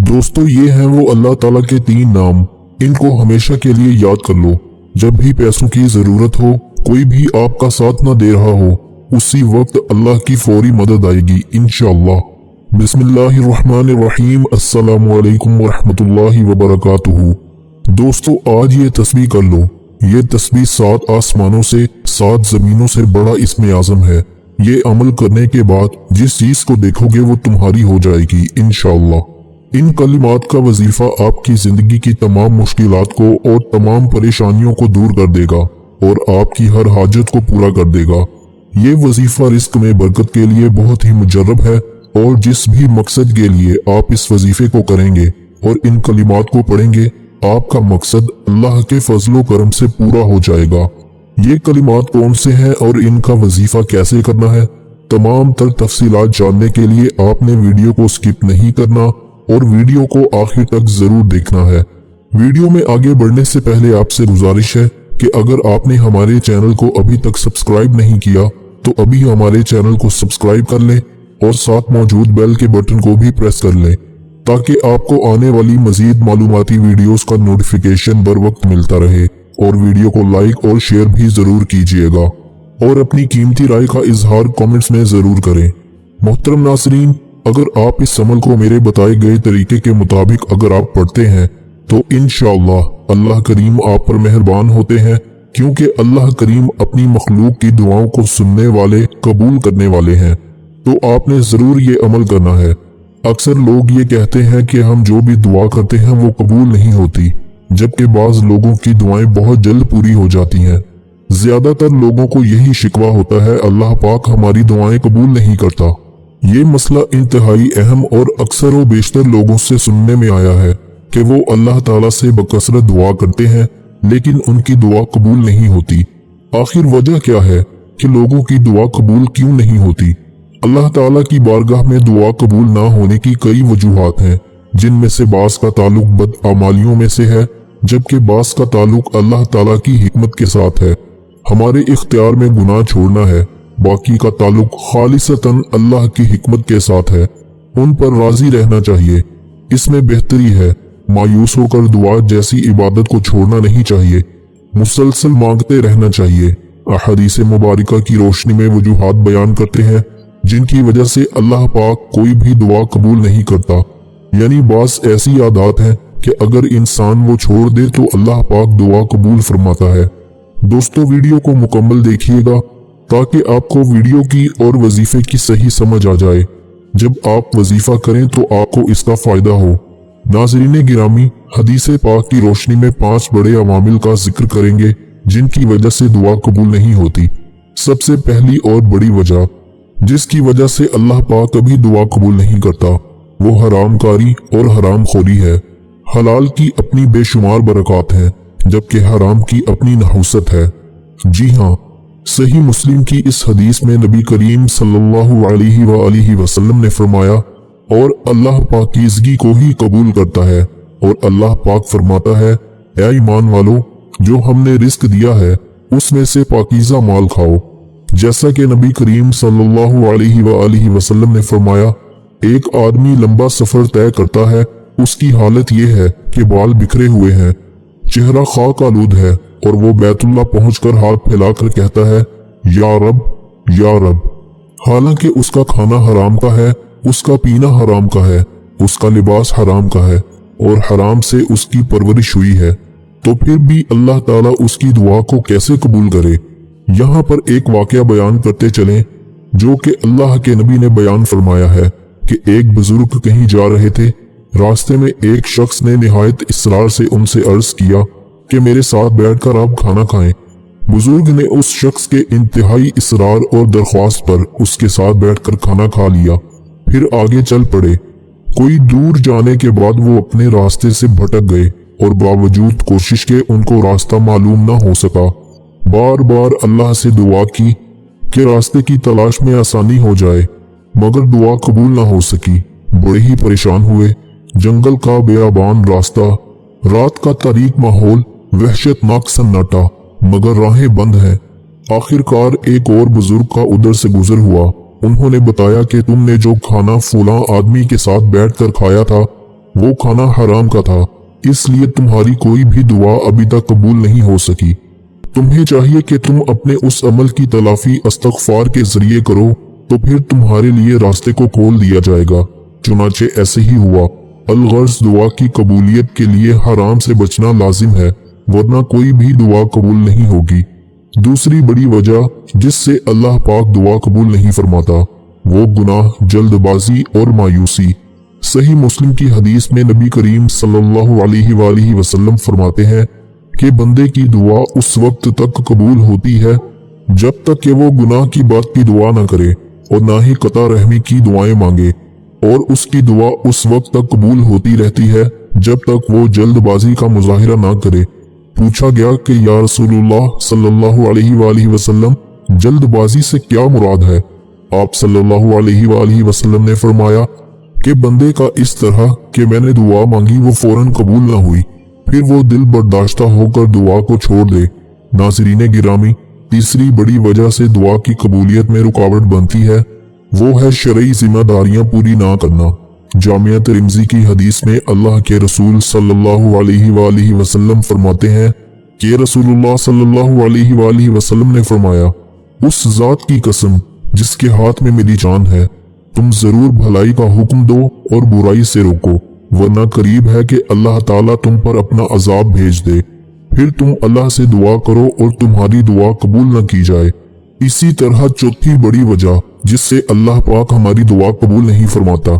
दोस्तों ये हैं वो अल्लाह ताला के 3 नाम। इनको हमेशा के लिए याद कर लो। जब भी पैसों की जरूरत हो, कोई भी आपका साथ ना दे रहा हो, उसी वक्त अल्लाह की फौरी मदद आएगी इंशाअल्लाह। बिस्मिल्लाहिर्रहमानिर्रहीम। अस्सलामु अलैकुम वरहमतुल्लाहि वबरकातुहू। दोस्तों आज ये तस्बीह कर लो। ये तस्बीह 7 आसमानों से 7 जमीनों से बड़ा इसमें आजम है। ये अमल करने के बाद जिस चीज को देखोगे वो तुम्हारी हो जाएगी इंशाअल्लाह। इन कलिमात का वजीफा आपकी जिंदगी की तमाम मुश्किलात को और तमाम परेशानियों को दूर कर देगा और आपकी हर हाजत को पूरा कर देगा। ये वजीफा रिस्क में बरकत के लिए बहुत ही मुजर्रब है और जिस भी मकसद के लिए आप इस वजीफे को करेंगे और इन कलिमात को पढ़ेंगे, आपका मकसद अल्लाह के फजलो करम से पूरा हो जाएगा। ये कलिमात कौन से हैं और इनका वजीफा कैसे करना है, तमाम तर तफसीलात जानने के लिए आपने वीडियो को स्किप नहीं करना और वीडियो को आखिर तक जरूर देखना है। वीडियो में आगे बढ़ने से पहले आपसे गुजारिश है कि अगर आपने हमारे चैनल को अभी तक सब्सक्राइब नहीं किया तो अभी हमारे चैनल को सब्सक्राइब कर लें और साथ मौजूद बेल के बटन को भी प्रेस कर लें ताकि आपको आने वाली मजीद मालूमाती वीडियोस का नोटिफिकेशन बर वक्त मिलता रहे। और वीडियो को लाइक और शेयर भी जरूर कीजिएगा और अपनी कीमती राय का इजहार कमेंट्स में जरूर करें। मोहतरम नाज़रीन, अगर आप इस अमल को मेरे बताए गए तरीके के मुताबिक अगर आप पढ़ते हैं तो इंशाअल्लाह अल्लाह करीम आप पर मेहरबान होते हैं, क्योंकि अल्लाह करीम अपनी मखलूक की दुआओं को सुनने वाले, कबूल करने वाले हैं। तो आपने जरूर ये अमल करना है। अक्सर लोग ये कहते हैं कि हम जो भी दुआ करते हैं वो कबूल नहीं होती, जबकि बाज लोगों की दुआएं बहुत जल्द पूरी हो जाती हैं। ज्यादातर लोगों को यही शिकवा होता है अल्लाह पाक हमारी दुआएं कबूल नहीं करता। ये मसला इंतहाई अहम और अक्सर व बेशतर लोगों से सुनने में आया है कि वो अल्लाह ताला से बकसरत दुआ करते हैं लेकिन उनकी दुआ कबूल नहीं होती। आखिर वजह क्या है कि लोगों की दुआ कबूल क्यों नहीं होती? अल्लाह ताला की बारगाह में दुआ कबूल ना होने की कई वजूहात हैं, जिनमें से बास का ताल्लुक बदअमालियों में से है, जबकि बास का ताल्लुक अल्लाह ताला की हिकमत के साथ है। हमारे इख्तियार में गुनाह छोड़ना है, बाकी का ताल्लुक खालिसतन अल्लाह की हिकमत के साथ है। उन पर राजी रहना चाहिए, इसमें बेहतरी है। मायूस होकर दुआ जैसी इबादत को छोड़ना नहीं चाहिए, मुसलसल मांगते रहना चाहिए। अहादीस मुबारका की रोशनी में वजूहात बयान करते हैं जिनकी वजह से अल्लाह पाक कोई भी दुआ कबूल नहीं करता। यानी बास ऐसी आदत है कि अगर इंसान वो छोड़ दे तो अल्लाह पाक दुआ कबूल फरमाता है। दोस्तों वीडियो को मुकम्मल देखिएगा ताकि आपको वीडियो की और वजीफे की सही समझ आ जाए। जब आप वजीफा करें तो आपको इसका फायदा हो। नाज़रीन गिरामी, हदीस पाक की रोशनी में 5 बड़े अवामिल का जिक्र करेंगे जिनकी वजह से दुआ कबूल नहीं होती। सबसे पहली और बड़ी वजह जिसकी वजह से अल्लाह पाक कभी दुआ कबूल नहीं करता वो हरामकारी और हराम खोरी है। हलाल की अपनी बेशुमार बरकत है जबकि हराम की अपनी नहुसत है। जी हाँ, सही मुस्लिम की इस हदीस में नबी करीम सल्लल्लाहु अलैहि वसल्लम ने फरमाया, और अल्लाह पाकीज़गी को ही कबूल करता है। और अल्लाह पाक फरमाता है, ऐ ईमान वालो, जो हमने रिस्क दिया है उसमें से पाकीज़ा माल खाओ। जैसा कि नबी करीम सल्लल्लाहु अलैहि वसल्लम ने फरमाया, एक आदमी लंबा सफर तय करता है, उसकी हालत यह है कि बाल बिखरे हुए हैं, चेहरा खाक आलूद है और वो बैतुल्लाह पहुंचकर हाथ फैलाकर कहता है, या रब, या रब। हालांकि उसका खाना हराम का है, उसका पीना हराम का है, उसका लिबास हराम का है और हराम से उसकी परवरिश हुई है, तो फिर भी अल्लाह ताला उसकी दुआ को कैसे कबूल करे? यहाँ पर एक वाकया बयान करते चलें जो कि अल्लाह के नबी ने बयान फरमाया है कि एक बुजुर्ग कहीं जा रहे थे। रास्ते में एक शख्स ने निहायत इसरार से उनसे अर्ज किया कि मेरे साथ बैठकर आप खाना खाएं। बुजुर्ग ने उस शख्स के इंतहाई इसरार और दरख्वास्त पर उसके साथ बैठकर खाना खा लिया, फिर आगे चल पड़े। कोई दूर जाने के बाद वो अपने रास्ते से भटक गए और बावजूद कोशिश के उनको रास्ता मालूम न हो सका। बार बार अल्लाह से दुआ की कि रास्ते की तलाश में आसानी हो जाए, मगर दुआ कबूल ना हो सकी। बड़े ही परेशान हुए। जंगल का बेआबान रास्ता, रात का तारीक माहौल, वहशतनाक सन्नाटा, मगर राहें बंद हैं। आखिरकार एक और बुजुर्ग का उधर से गुजर हुआ। उन्होंने बताया कि तुमने जो खाना फलां आदमी के साथ बैठकर खाया था वो खाना हराम का था, इसलिए तुम्हारी कोई भी दुआ अभी तक कबूल नहीं हो सकी। तुम्हें चाहिए कि तुम अपने उस अमल की तलाफी इस्तग़फ़ार के जरिए करो, तो फिर तुम्हारे लिए रास्ते को खोल दिया जाएगा। चुनाचे ऐसे ही हुआ। अलगर्ज दुआ की कबूलियत के लिए हराम से बचना लाजिम है, वरना कोई भी दुआ कबूल नहीं होगी। दूसरी बड़ी वजह जिससे अल्लाह पाक दुआ कबूल नहीं फरमाता, वो गुनाह, जल्दबाजी और मायूसी। सही मुस्लिम की हदीस में नबी करीम सल्लल्लाहु अलैहि वसल्लम फरमाते हैं कि बंदे की दुआ उस वक्त तक कबूल होती है जब तक कि वो गुनाह की बात की दुआ न करे और ना ही कता रहमी की दुआएं मांगे, और उसकी दुआ उस वक्त तक कबूल होती रहती है जब तक वो जल्दबाजी का मुजाहिरा ना करे। पूछा गया कि या रसूलुल्लाह सल्लल्लाहु अलैहि वसल्लम, जल्दबाजी से क्या मुराद है? आप सल्लल्लाहु अलैहि वसल्लम ने फरमाया कि बंदे का इस तरह कि मैंने दुआ मांगी वो फौरन कबूल ना हुई, फिर वो दिल बर्दाश्ता होकर दुआ को छोड़ दे। नाज़रीन गिरामी, तीसरी बड़ी वजह से दुआ की कबूलियत में रुकावट बनती है, वो है शरई जिम्मेदारियां पूरी ना करना। जामिया तिरमिज़ी की हदीस में अल्लाह के रसूल सल्लल्लाहु अलैहि वसल्लम फरमाते हैं कि रसूलुल्लाह सल्लल्लाहु अलैहि वसल्लम ने फरमाया, उस जात की कसम जिसके हाथ में मेरी जान है, तुम जरूर भलाई का हुक्म दो और बुराई से रोको, वरना करीब है कि अल्लाह ताला तुम पर अपना अजाब भेज दे। फिर तुम अल्लाह से दुआ करो और तुम्हारी दुआ कबूल न की जाए। इसी तरह चौथी बड़ी वजह जिससे अल्लाह पाक हमारी दुआ कबूल नहीं फरमाता,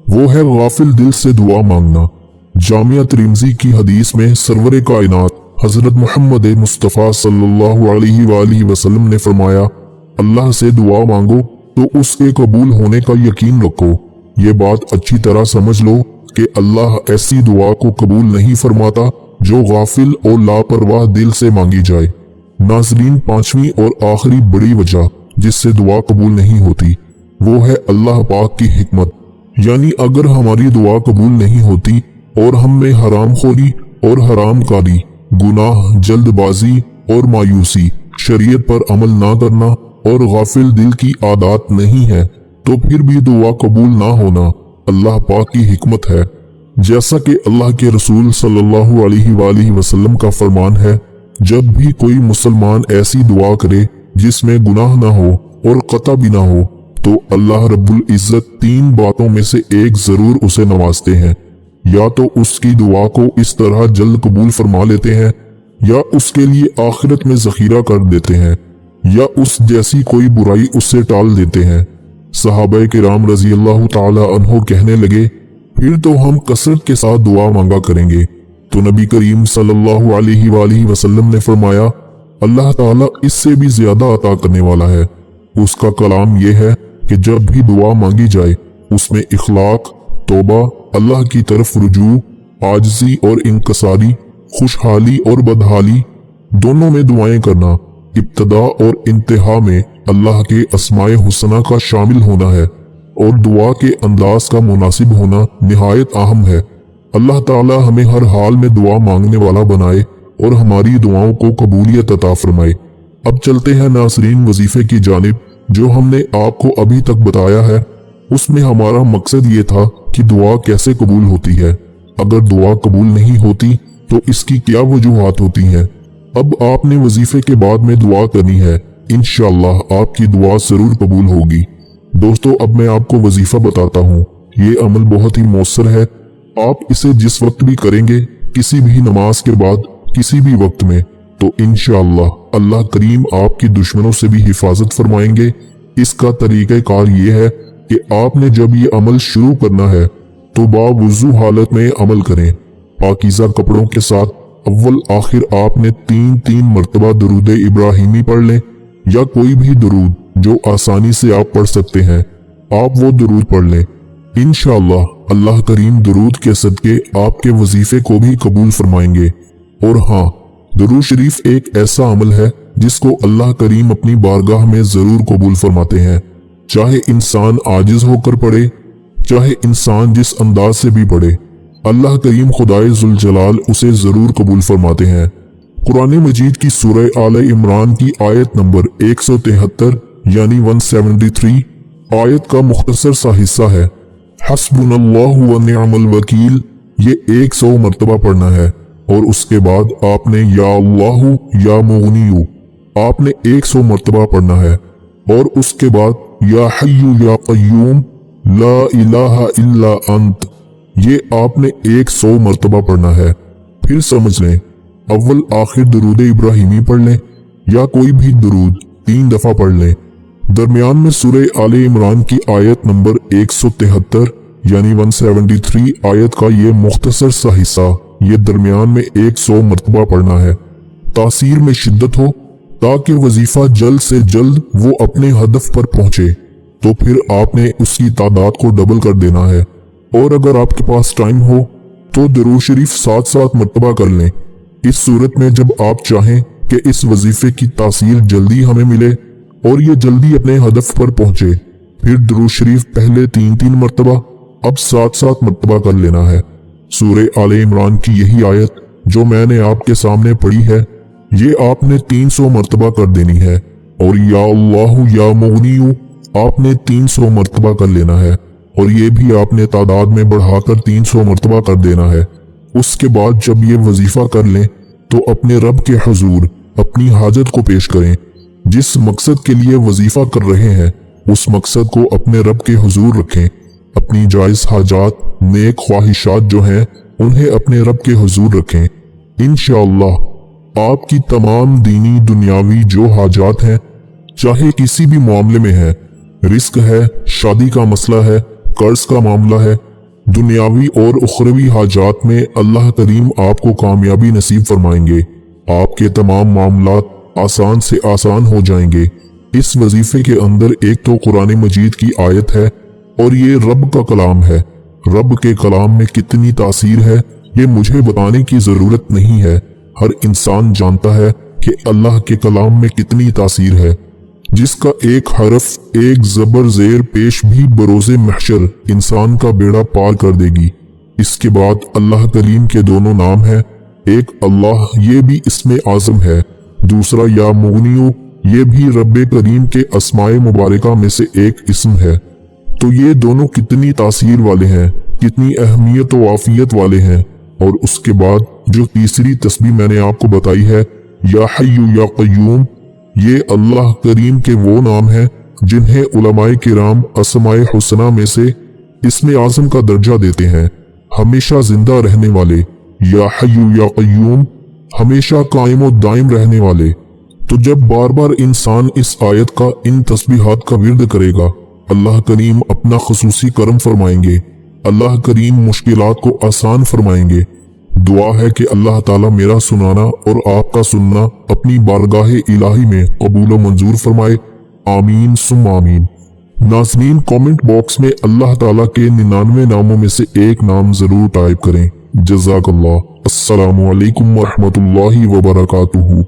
वो है गाफिल दिल से दुआ मांगना। जामिया तिरमिज़ी की हदीस में सरवरे कायनात हजरत मोहम्मद मुस्तफ़ा सल्लल्लाहु अलैहि वसल्लम ने फरमाया, अल्लाह से दुआ मांगो तो उसके कबूल होने का यकीन रखो। ये बात अच्छी तरह समझ लो कि अल्लाह ऐसी दुआ को कबूल नहीं फरमाता जो गाफिल और लापरवाह दिल से मांगी जाए। नाज़रीन, पांचवी और आखिरी बड़ी वजह जिससे दुआ कबूल नहीं होती, वो है अल्लाह पाक की हिकमत। यानी अगर हमारी दुआ कबूल नहीं होती और हम में हरामखोरी और हरामकारी, गुनाह, जल्दबाजी और मायूसी, शरीयत पर अमल ना करना और गाफिल दिल की आदत नहीं है, तो फिर भी दुआ कबूल ना होना अल्लाह पाक की हिकमत है। जैसा कि अल्लाह के रसूल सल्लल्लाहु अलैहि वसल्लम का फरमान है, जब भी कोई मुसलमान ऐसी दुआ करे जिसमें गुनाह ना हो और कता भी ना हो, तो अल्लाह रब्बुल इज्जत तीन बातों में से एक जरूर उसे नवाजते हैं। या तो उसकी दुआ को इस तरह जल्द कबूल फरमा लेते हैं, या उसके लिए आखिरत में जखीरा कर देते हैं, या उस जैसी कोई बुराई उससे टाल देते हैं। सहाबा किराम रजी अल्लाह ताला अन्हो कहने लगे, फिर तो हम कसरत के साथ दुआ मांगा करेंगे। तो नबी करीम सल्लल्लाहु अलैहि वसल्लम ने फरमाया, अल्लाह ताला इससे भी ज्यादा अता करने वाला है। उसका कलाम यह है कि जब भी दुआ मांगी जाए उसमें इखलाक, तौबा, अल्लाह की तरफ रुजू, आजिज़ी और इंकसारी, खुशहाली और बदहाली, दोनों में दुआएं करना, इब्तदा और इंतहा में अल्लाह के अस्माए हुस्ना का शामिल होना है और दुआ के अंदाज का मुनासिब होना निहायत अहम है। अल्लाह ताला हमें हर हाल में दुआ मांगने वाला बनाए और हमारी दुआओं को कबूलियत अता फरमाए। अब चलते हैं नासरीन वजीफे की जानिब। जो हमने आपको अभी तक बताया है उसमें हमारा मकसद ये था कि दुआ कैसे कबूल होती है। अगर दुआ कबूल नहीं होती तो इसकी क्या वजूहात होती हैं। अब आपने वजीफे के बाद में दुआ करनी है, इंशाअल्लाह आपकी दुआ जरूर कबूल होगी। दोस्तों, अब मैं आपको वजीफा बताता हूँ। ये अमल बहुत ही मौसर है। आप इसे जिस वक्त भी करेंगे, किसी भी नमाज के बाद, किसी भी वक्त में, तो इंशाअल्लाह अल्लाह करीम आपकी दुश्मनों से भी हिफाजत फरमाएंगे। इसका तरीका कार ये है कि आपने जब ये अमल शुरू करना है तो बावुजू हालत में अमल करें। पाकीज़ा कपड़ों के साथ अव्वल आखिर आपने 3-3 मरतबा दुरूद इब्राहिमी पढ़ लें, या कोई भी दुरूद जो आसानी से आप पढ़ सकते हैं, आप वो दुरूद पढ़ लें। इंशाअल्लाह अल्लाह करीम दुरूद के सदके आपके वजीफे को भी कबूल फरमाएंगे। और हाँ, दुरूद शरीफ एक ऐसा अमल है जिसको अल्लाह करीम अपनी बारगाह में जरूर कबूल फरमाते हैं, चाहे इंसान आजिज होकर पढ़े, चाहे इंसान जिस अंदाज से भी पढ़े, अल्लाह करीम खुदाए जुल जलाल उसे जरूर कबूल फरमाते हैं। कुरान मजीद की सूरह आले इमरान की आयत नंबर 173 यानी 173 आयत का मुख्तसर सा हिस्सा है, हस्बुनल्लाहु व निअमल वकील, ये 100 मरतबा पढ़ना है। और उसके बाद आपने या अल्लाहु या मुगनियु आपने 100 मरतबा पढ़ना है। और उसके बाद या हय्यु या कय्यूम ला इलाहा इल्ला अंत ये आपने 100 मरतबा पढ़ना है। फिर समझ लें, अव्वल आखिर दरूद इब्राहिमी पढ़ लें या कोई भी दरूद 3 दफा पढ़ लें। दरमियान में सूरह आले इमरान की आयत नंबर 173 यानी 173 आयत का ये मुख्तसर सा हिस्सा ये दरमियान में 100 मरतबा पढ़ना है। तासीर में शिद्दत हो ताकि वजीफा जल्द से जल्द वो अपने हदफ पर पहुंचे, तो फिर आपने उसकी तादाद को डबल कर देना है। और अगर आपके पास टाइम हो तो दरूद शरीफ 7-7 मरतबा कर लें। इस सूरत में जब आप चाहें कि इस वजीफे की तासीर जल्दी हमें मिले और ये जल्दी अपने हदफ पर पहुंचे, फिर दरूद शरीफ पहले 3-3 मरतबा अब 7-7 मरतबा कर लेना है। सूरह आले इमरान की यही आयत जो मैंने आपके सामने पढ़ी है ये आपने 300 मरतबा कर देनी है। और या अल्लाहु या मुगनियु आपने 300 मरतबा कर लेना है और ये भी आपने तादाद में बढ़ाकर 300 मरतबा कर देना है। उसके बाद जब ये वजीफा कर लें तो अपने रब के हुजूर अपनी हाजत को पेश करें। जिस मकसद के लिए वजीफा कर रहे हैं उस मकसद को अपने रब के हुजूर रखें। अपनी जायज हाजात नेक ख्वाहिशात जो हैं उन्हें अपने रब के हुजूर रखें। इंशाअल्लाह आपकी तमाम दीनी दुनियावी जो हाजात हैं, चाहे किसी भी मामले में है, रिस्क है, शादी का मसला है, कर्ज का मामला है, दुनियावी और उखरवी हाजात में अल्लाह करीम आपको कामयाबी नसीब फरमाएंगे। आपके तमाम मामलात आसान से आसान हो जाएंगे। इस वजीफे के अंदर एक तो कुरान मजीद की आयत है और ये रब का कलाम है। रब के कलाम में कितनी तासीर है ये मुझे बताने की जरूरत नहीं है। हर इंसान जानता है कि अल्लाह के कलाम में कितनी तासीर है, जिसका एक हरफ एक जबर जेर पेश भी बरोज़े महशर इंसान का बेड़ा पार कर देगी। इसके बाद अल्लाह करीम के दोनों नाम हैं, एक अल्लाह ये भी इसमें आज़म है, दूसरा या मुगनियु ये भी रब्बे करीम के अस्माए मुबारका में से एक इस्म है। तो ये दोनों कितनी तासीर वाले हैं, कितनी अहमियत व आफियत वाले हैं। और उसके बाद जो तीसरी तस्बीह मैंने आपको बताई है या हय्यु या कय्यूम, ये अल्लाह करीम के वो नाम हैं जिन्हें उलमाए किराम अस्माए हुस्ना में से इसमें आज़म का दर्जा देते हैं। हमेशा जिंदा रहने वाले या हय्यु या कय्यूम, हमेशा कायम और दायम रहने वाले। तो जब बार बार इंसान इस आयत का इन तस्बीहात का विर्द करेगा, अल्लाह करीम अपना खुसूसी करम फरमाएंगे। अल्लाह करीम मुश्किलात को आसान फरमाएंगे। दुआ है कि अल्लाह ताला मेरा सुनाना और आपका सुनना अपनी बारगाह इलाही में कबूल व मंजूर फरमाए। आमीन सुम आमीन। नाज़रीन, कमेंट बॉक्स में अल्लाह ताला के 99 नामों में से एक नाम जरूर टाइप करें। जज़ाकल्लाह। अस्सलामु अलैकुम व रहमतुल्लाहि व बरकातुहू।